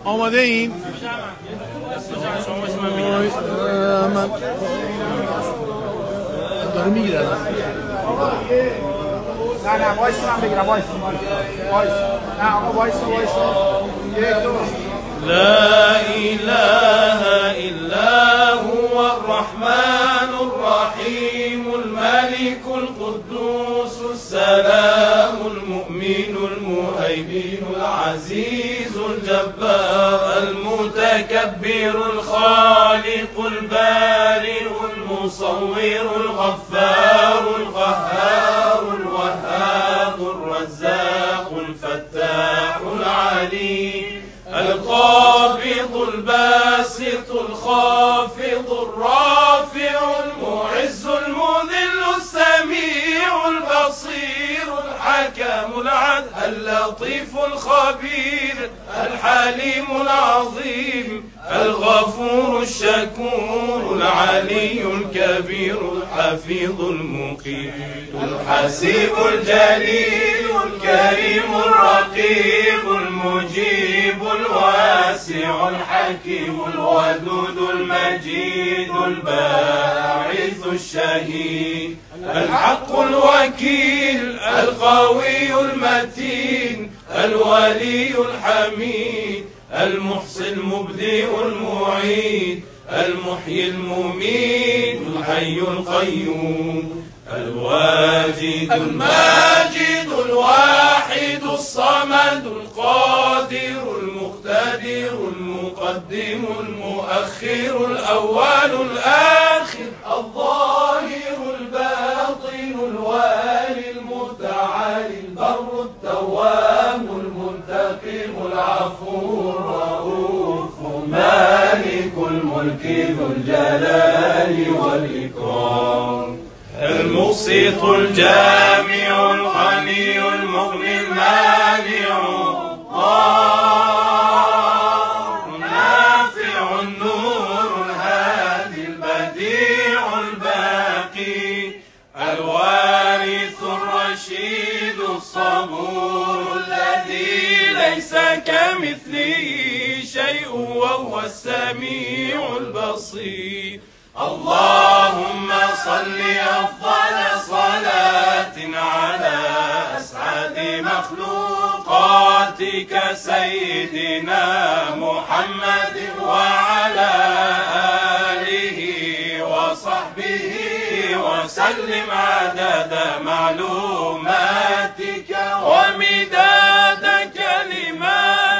آماده این؟ من داره میگیره نه وایس من بگیرم وایس نه آقا وایس یک دو لا إله إلا هو الرحمن الرحيم الملك القدوس السلام المؤمن المهيمن العزيز الجبار المتكبر الخالق البارئ المصور الغفار القهار الوهاب الرزاق الفتاح العليم القابض الباسط الخافض الرافع المعز المذل السميع البصير الحكم العدل اللطيف الخبير الحليم العظيم الغفور الشكور العلي الكبير الحفيظ المقيم الحسيب الجليل الكريم الرقيب المجيب الواسع الحكيم الودود المجيد الباعث الشهيد الحق الوكيل القوي المتين الولي الحميد المحصي المبدئ المعيد المحيي المميت الحي القيوم الواجد الماجد الواحد الصمد القادر المقتدر المقدم المؤخر الأول الآخر الظاهر الباطن الوالي المتعالي البر التواب المنتقم العفو الرؤوف مالك الملك ذو الجلال والإكرام المقسط الجامع الغني المغني المانع النافع النور الهادي البديع الباقي الوارث الرشيد الصبور الذي ليس كمثله شيء وهو السميع البصير اللهم صل أفضل صلاة على أسعد مخلوقاتك سيدنا محمد وعلى آله وصحبه وسلم عدد معلوماتك ومداد كلماتك